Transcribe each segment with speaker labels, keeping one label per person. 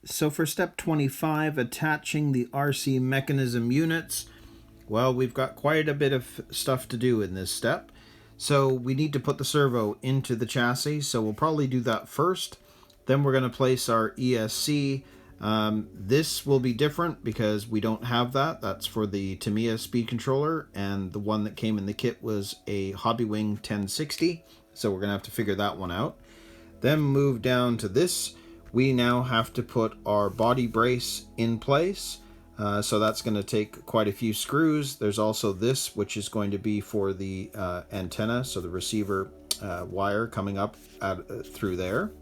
Speaker 1: So for step 25, attaching the RC mechanism units, well, we've got quite a bit of stuff to do in this step. So we need to put the servo into the chassis, so we'll probably do that first. Then we're going to place our ESC. This will be different because we don't have that. That's for the Tamiya speed controller, and the one that came in the kit was a Hobbywing 1060, so we're going to have to figure that one out. Then move down to this. We now have to put our body brace in place. So that's going to take quite a few screws. There's also this, which is going to be for the antenna, so the receiver wire coming up through there.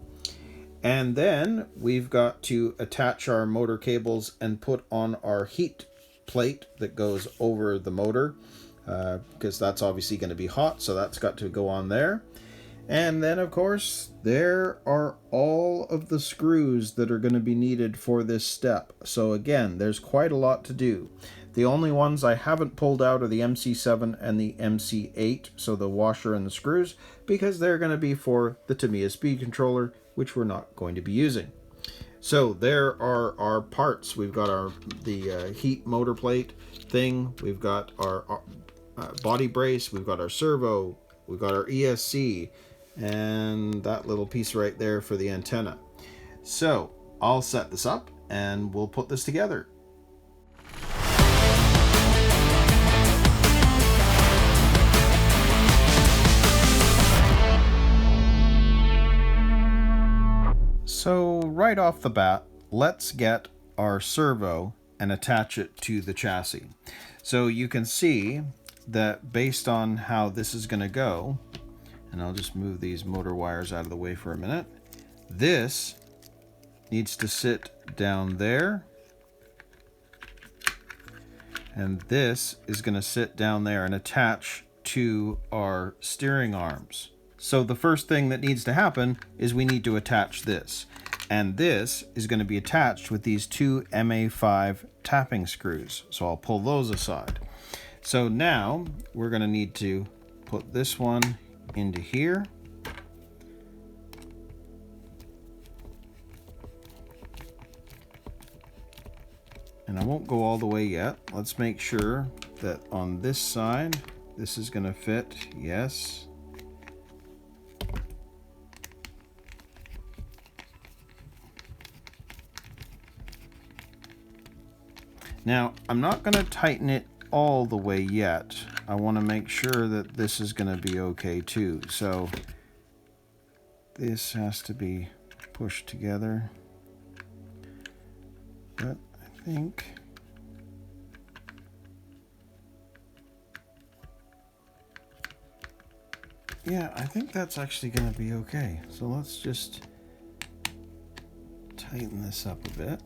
Speaker 1: And then we've got to attach our motor cables and put on our heat plate that goes over the motor, because that's obviously going to be hot, so that's got to go on there. And then, of course, there are all of the screws that are going to be needed for this step. So again, there's quite a lot to do. The only ones I haven't pulled out are the MC7 and the MC8, so the washer and the screws, because they're going to be for the Tamiya speed controller, which we're not going to be using. So there are our parts. We've got the heat motor plate thing, we've got our body brace, we've got our servo, we've got our ESC, and that little piece right there for the antenna. So I'll set this up and we'll put this together. So right off the bat, let's get our servo and attach it to the chassis. So you can see that based on how this is going to go, and I'll just move these motor wires out of the way for a minute. This needs to sit down there, and this is going to sit down there and attach to our steering arms. So the first thing that needs to happen is we need to attach this, and this is going to be attached with these two MA5 tapping screws. So I'll pull those aside. So now we're going to need to put this one into here. And I won't go all the way yet. Let's make sure that on this side, this is going to fit. Yes. Now, I'm not going to tighten it all the way yet. I want to make sure that this is going to be okay too. So this has to be pushed together. But I think I think that's actually going to be okay. So let's just tighten this up a bit.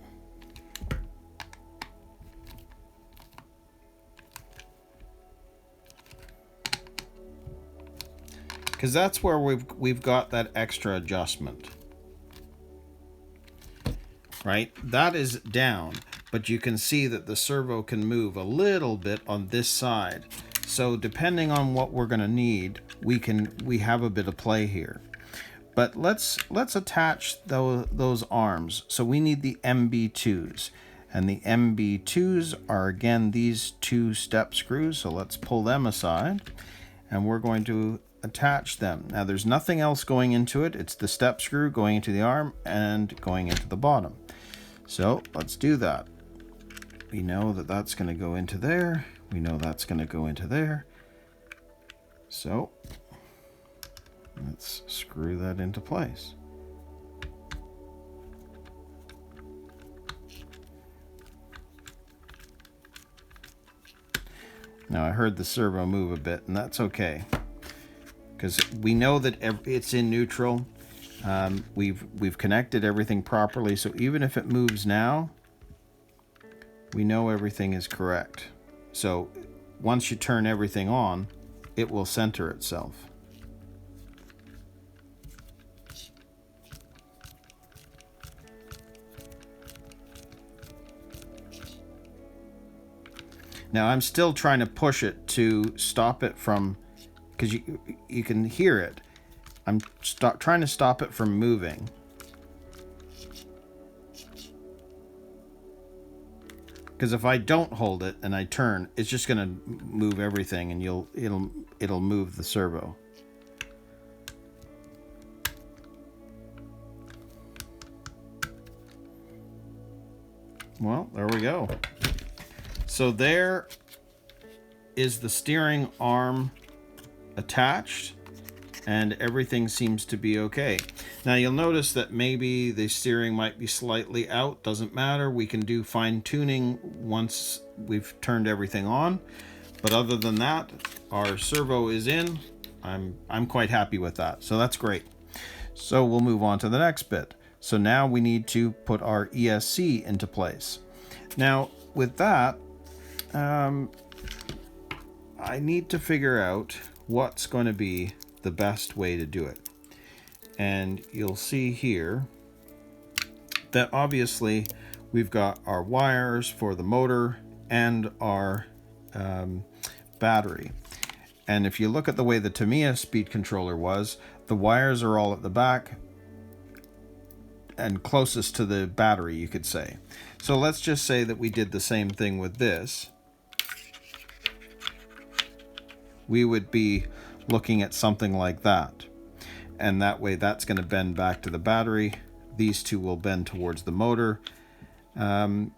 Speaker 1: Because that's where we've got that extra adjustment, right? That is down, but you can see that the servo can move a little bit on this side. So depending on what we're going to need, we have a bit of play here. But let's attach those arms. So we need the MB2s, and the MB2s are again these two step screws. So let's pull them aside, and we're going to attach them. Now there's nothing else going into it. It's the step screw going into the arm and going into the bottom. So let's do that. We know that that's going to go into there. We know that's going to go into there. So let's screw that into place. Now I heard the servo move a bit, and that's okay, because we know that it's in neutral. We've connected everything properly, so even if it moves now, we know everything is correct. So once you turn everything on, it will center itself. Now I'm still trying to push it to stop it from, because you can hear it. I'm trying to stop it from moving. because if I don't hold it and I turn, it's just going to move everything, and it'll move the servo. Well, there we go. So there is the steering arm attached, and everything seems to be okay. Now you'll notice that maybe the steering might be slightly out. Doesn't matter. We can do fine tuning once we've turned everything on. But other than that, our servo is in. I'm quite happy with that. So that's great. So we'll move on to the next bit. So now we need to put our ESC into place. Now with that, I need to figure out what's going to be the best way to do it. And you'll see here that obviously we've got our wires for the motor and our battery. And if you look at the way the Tamiya speed controller was, the wires are all at the back and closest to the battery, you could say. So let's just say that we did the same thing with this. We would be looking at something like that. And that way that's going to bend back to the battery. These two will bend towards the motor. And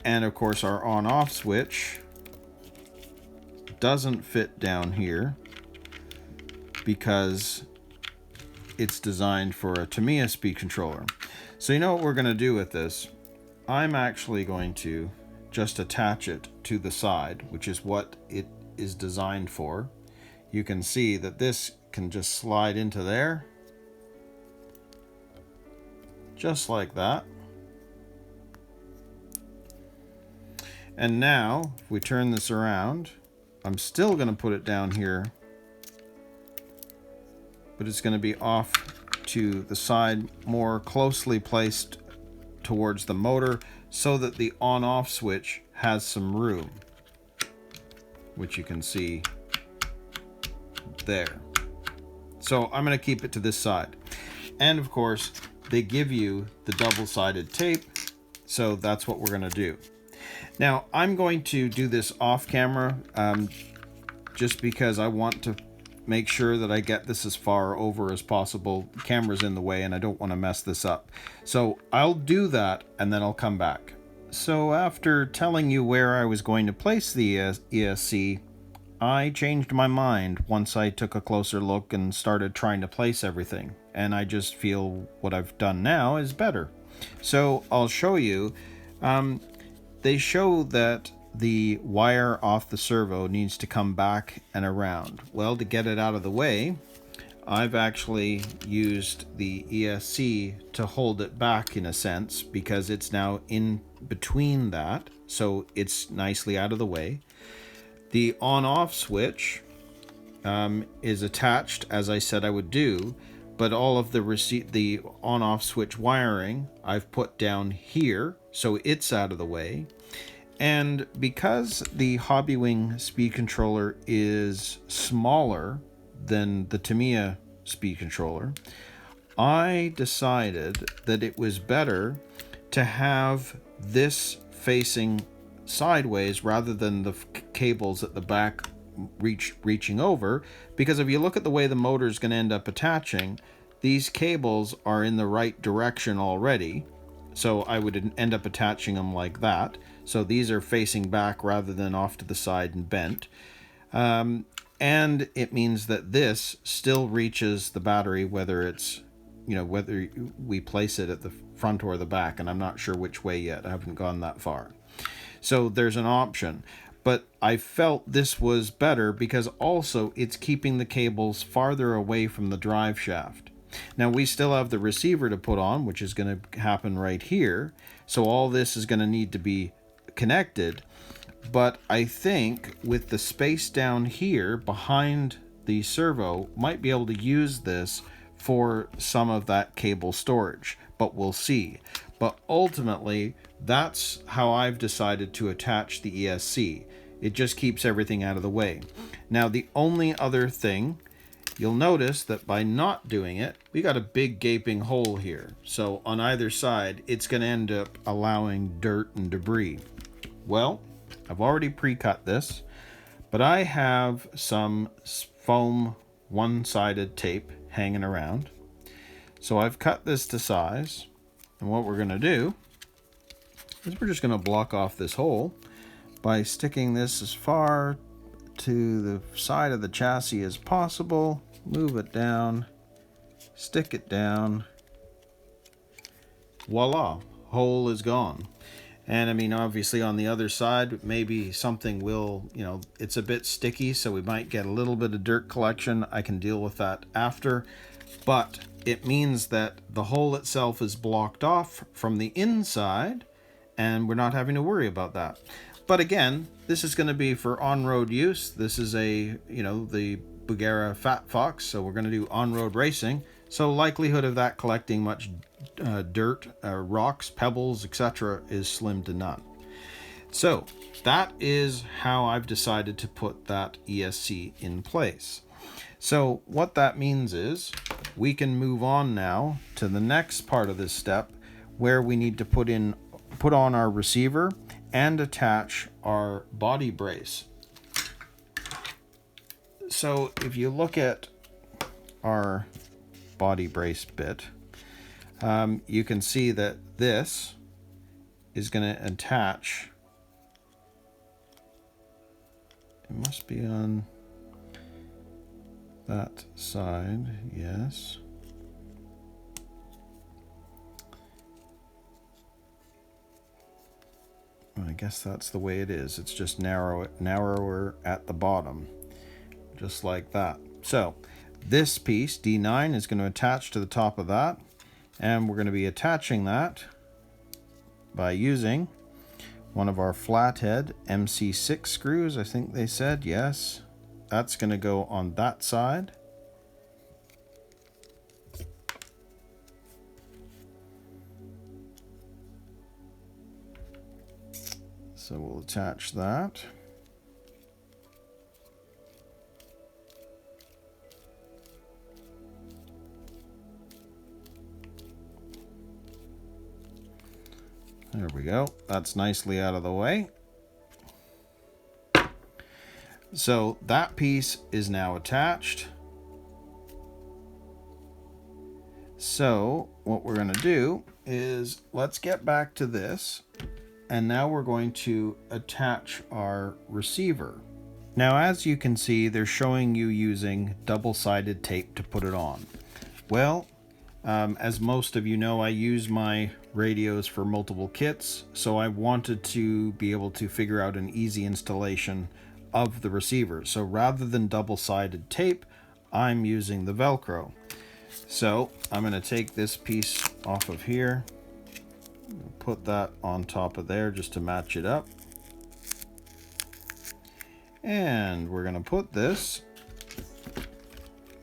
Speaker 1: of course our on-off switch doesn't fit down here because it's designed for a Tamiya speed controller. So you know what we're going to do with this? I'm actually going to just attach it to the side, which is what it is designed for. You can see that this can just slide into there, just like that. And now if we turn this around, I'm still going to put it down here, but it's going to be off to the side, more closely placed towards the motor, so that the on-off switch has some room, which you can see there. So I'm going to keep it to this side. And of course, they give you the double-sided tape, so that's what we're going to do. Now, I'm going to do this off camera, just because I want to make sure that I get this as far over as possible. The camera's in the way and I don't want to mess this up. So I'll do that and then I'll come back. So after telling you where I was going to place the ESC, I changed my mind once I took a closer look and started trying to place everything. And I just feel what I've done now is better. So I'll show you. They show that the wire off the servo needs to come back and around. Well, to get it out of the way, I've actually used the ESC to hold it back in a sense, because it's now in between that, so it's nicely out of the way. The on-off switch is attached, as I said I would do, but all of the on-off switch wiring I've put down here, so it's out of the way. And because the Hobbywing speed controller is smaller than the Tamiya speed controller, I decided that it was better to have this facing sideways rather than the cables at the back reaching over, because if you look at the way the motor is going to end up attaching, these cables are in the right direction already, so I would end up attaching them like that. So these are facing back rather than off to the side and bent. And it means that this still reaches the battery, whether it's, whether we place it at the front or the back, and I'm not sure which way yet. I haven't gone that far. So there's an option. But I felt this was better because also it's keeping the cables farther away from the drive shaft. Now we still have the receiver to put on, which is going to happen right here. So all this is going to need to be connected, but I think with the space down here behind the servo, might be able to use this for some of that cable storage, but we'll see. But ultimately, that's how I've decided to attach the ESC. It just keeps everything out of the way. Now, the only other thing you'll notice that by not doing it, we got a big gaping hole here. So on either side, it's going to end up allowing dirt and debris. Well, I've already pre-cut this, but I have some foam one-sided tape hanging around. So I've cut this to size, and what we're going to do is we're just going to block off this hole by sticking this as far to the side of the chassis as possible. Move it down, stick it down, voila, hole is gone. And I mean, obviously on the other side, maybe something will, it's a bit sticky, so we might get a little bit of dirt collection. I can deal with that after, but it means that the hole itself is blocked off from the inside, and we're not having to worry about that. But again, this is going to be for on-road use. This is the Buggyra Fat Fox, so we're going to do on-road racing. So likelihood of that collecting much dirt, rocks, pebbles, etc. is slim to none. So that is how I've decided to put that ESC in place. So what that means is we can move on now to the next part of this step, where we need to put on our receiver and attach our body brace. So if you look at our body brace bit, you can see that this is going to attach. It must be on that side, yes. I guess that's the way it is. It's just narrower at the bottom, just like that. So this piece, D9, is going to attach to the top of that, and we're going to be attaching that by using one of our flathead MC6 screws, I think they said. Yes, that's going to go on that side. So we'll attach that. There we go. That's nicely out of the way. So that piece is now attached. So what we're going to do is let's get back to this. And now we're going to attach our receiver. Now, as you can see, they're showing you using double-sided tape to put it on. Well, as most of you know, I use my radios for multiple kits, so I wanted to be able to figure out an easy installation of the receiver. So rather than double-sided tape, I'm using the Velcro. So I'm going to take this piece off of here, put that on top of there just to match it up. And we're going to put this,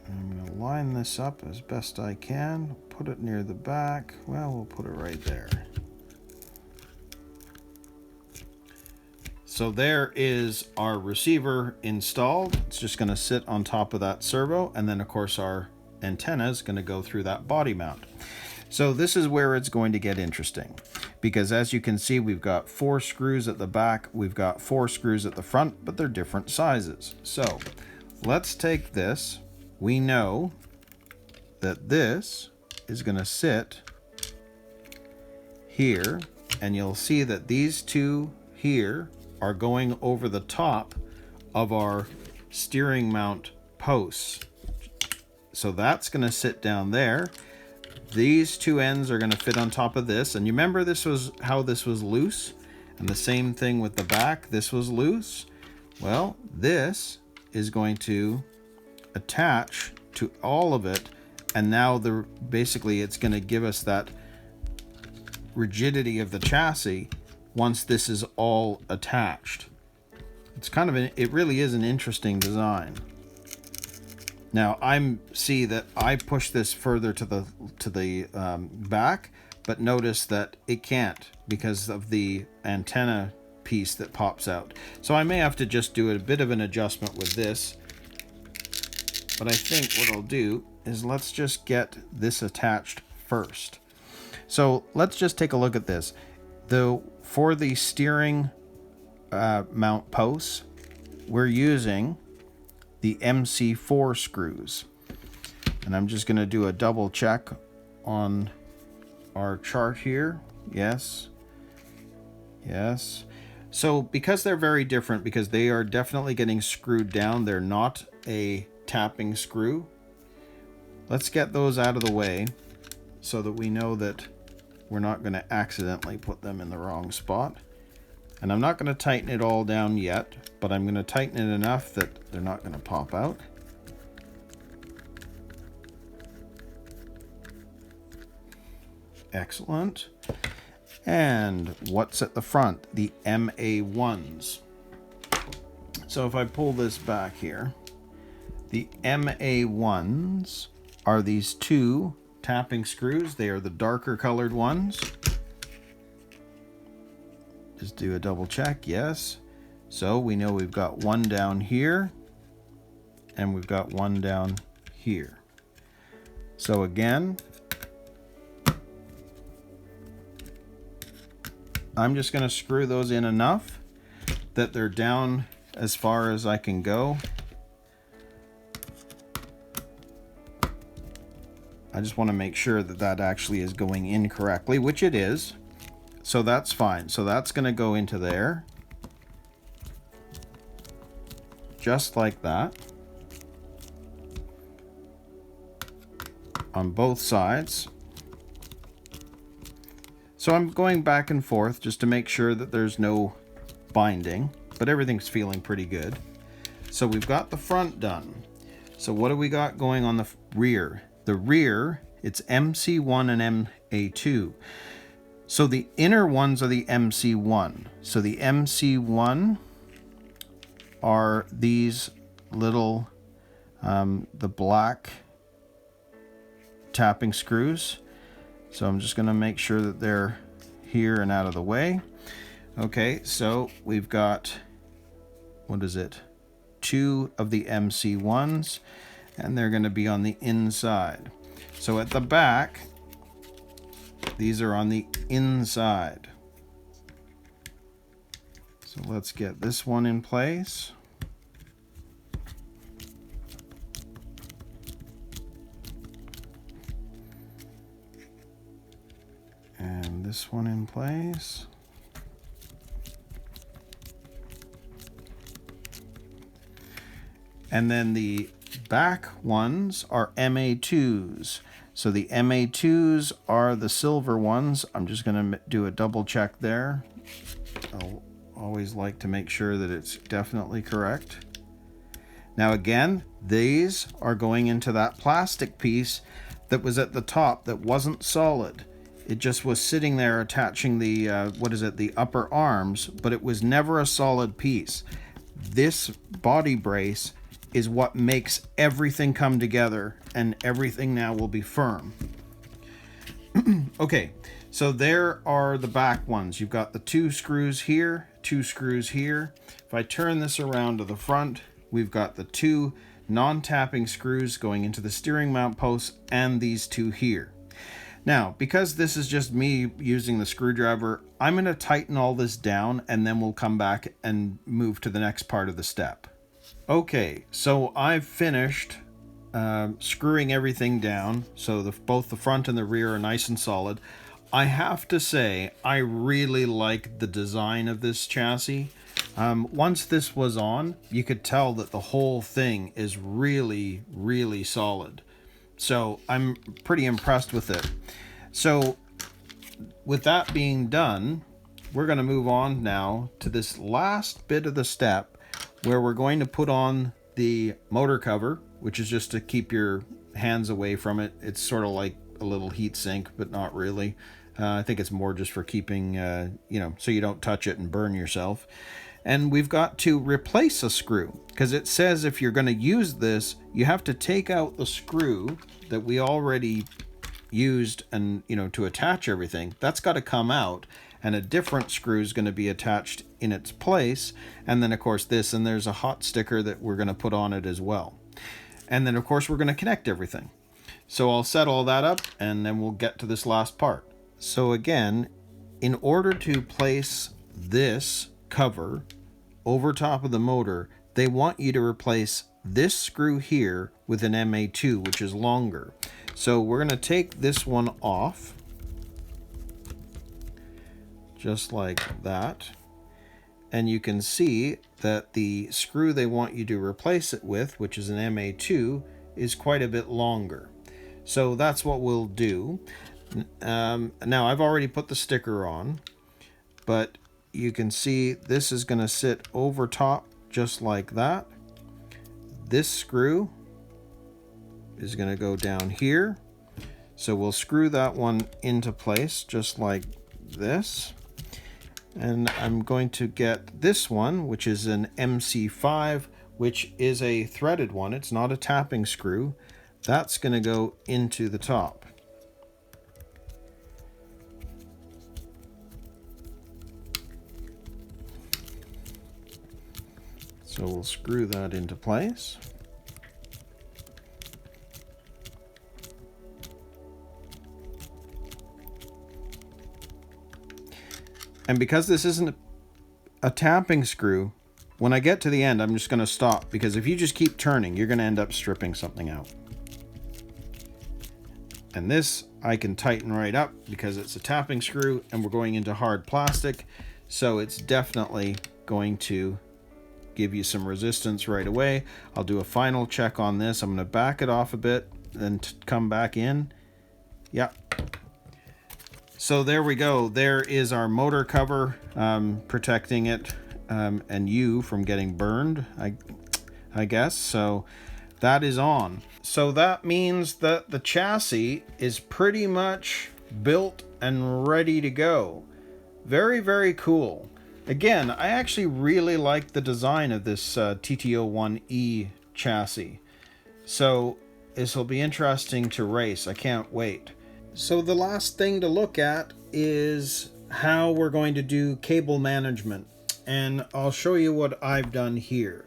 Speaker 1: I'm going to line this up as best I can, put it near the back. Well, we'll put it right there. So there is our receiver installed. It's just going to sit on top of that servo, and then of course our antenna is going to go through that body mount. So this is where it's going to get interesting, because as you can see, we've got 4 screws at the back, we've got 4 screws at the front, but they're different sizes. So let's take this. We know that this is going to sit here, and you'll see that these 2 here are going over the top of our steering mount posts. So that's going to sit down there. These 2 ends are going to fit on top of this. And you remember this was how this was loose? And the same thing with the back. This was loose. Well, this is going to attach to all of it. And now basically it's going to give us that rigidity of the chassis once this is all attached. It's kind of it really is an interesting design. Now see that I push this further to the back, but notice that it can't because of the antenna piece that pops out. So I may have to just do a bit of an adjustment with this But I think what I'll do is let's just get this attached first. So let's just take a look at this. For the steering mount posts, we're using the MC4 screws. And I'm just going to do a double check on our chart here. Yes. Yes. So because they're very different, because they are definitely getting screwed down, they're not a tapping screw. Let's get those out of the way so that we know that we're not going to accidentally put them in the wrong spot. And I'm not going to tighten it all down yet, but I'm going to tighten it enough that they're not going to pop out. Excellent. And what's at the front? The MA1s. So if I pull this back here, the MA1s are these two tapping screws. They are the darker colored ones. Just do a double check. Yes. So we know we've got one down here and we've got one down here. So again, I'm just going to screw those in enough that they're down as far as I can go. I just want to make sure that that actually is going in correctly, which it is. So that's fine. So that's going to go into there. Just like that. On both sides. So I'm going back and forth just to make sure that there's no binding, but everything's feeling pretty good. So we've got the front done. So what do we got going on the rear? The rear, it's MC1 and MA2. So the inner ones are the MC1. So the MC1 are these little, the black tapping screws. So I'm just going to make sure that they're here and out of the way. Okay, so we've got, what is it? 2 of the MC1s, and they're going to be on the inside. So at the back, these are on the inside. So let's get this one in place. And this one in place. And then the back ones are MA2s. So the MA2s are the silver ones. I'm just going to do a double check there. I'll always like to make sure that it's definitely correct. Now again, these are going into that plastic piece that was at the top that wasn't solid. It just was sitting there attaching the, the upper arms, but it was never a solid piece. This body brace is what makes everything come together, and everything now will be firm. Okay, so there are the back ones. You've got the 2 screws here, 2 screws here. If I turn this around to the front, we've got the 2 non-tapping screws going into the steering mount posts and these 2 here. Now, because this is just me using the screwdriver, I'm going to tighten all this down and then we'll come back and move to the next part of the step. Okay, so I've finished screwing everything down, so both the front and the rear are nice and solid. I have to say, I really like the design of this chassis. Once this was on, you could tell that the whole thing is really, really solid. So I'm pretty impressed with it. So with that being done, we're going to move on now to this last bit of the step where we're going to put on the motor cover, which is just to keep your hands away from it. It's sort of like a little heat sink, but not really. I think it's more just for keeping, so you don't touch it and burn yourself. And we've got to replace a screw, because it says if you're going to use this, you have to take out the screw that we already used and, to attach everything. That's got to come out, and a different screw is going to be attached in its place. And then, of course, this, and there's a hot sticker that we're going to put on it as well. And then of course we're going to connect everything. So I'll set all that up and then we'll get to this last part. So again, in order to place this cover over top of the motor, they want you to replace this screw here with an MA2, which is longer. So we're going to take this one off, just like that. And you can see that the screw they want you to replace it with, which is an MA2, is quite a bit longer. So that's what we'll do. Now I've already put the sticker on, but you can see this is going to sit over top just like that. This screw is going to go down here. So we'll screw that one into place just like this. And I'm going to get this one, which is an MC5, which is a threaded one. It's not a tapping screw. That's going to go into the top. So we'll screw that into place. And because this isn't a tapping screw, when I get to the end, I'm just going to stop, because if you just keep turning, you're going to end up stripping something out. And this I can tighten right up because it's a tapping screw and we're going into hard plastic. So it's definitely going to give you some resistance right away. I'll do a final check on this. I'm going to back it off a bit, then come back in. Yep. So there we go. There is our motor cover, protecting it and you from getting burned, I guess. So that is on. So that means that the chassis is pretty much built and ready to go. Very, very cool. Again, I actually really like the design of this TT01E chassis. So this will be interesting to race. I can't wait. So the last thing to look at is how we're going to do cable management. And I'll show you what I've done here.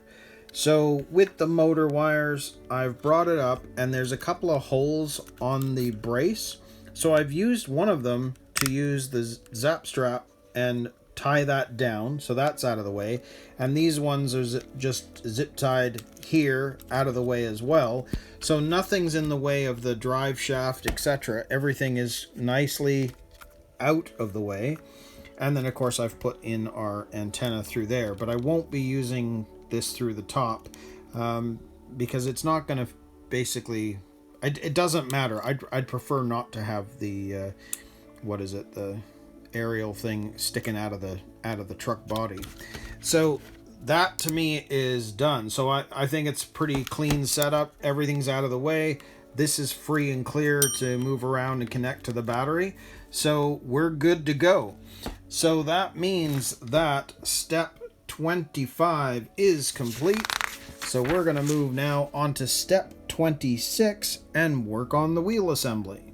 Speaker 1: So with the motor wires, I've brought it up and there's a couple of holes on the brace. So I've used one of them to use the zap strap and tie that down. So that's out of the way. And these ones are just zip tied here out of the way as well. So nothing's in the way of the drive shaft, etc. Everything is nicely out of the way. And then of course I've put in our antenna through there, but I won't be using this through the top because it's not going to basically, it doesn't matter. I'd prefer not to have the what is it, the aerial thing sticking out of the truck body. So that to me is done. So I think it's pretty clean setup. Everything's out of the way. This is free and clear to move around and connect to the battery. So we're good to go. So that means that step 25 is complete. So we're going to move now on to step 26 and work on the wheel assembly.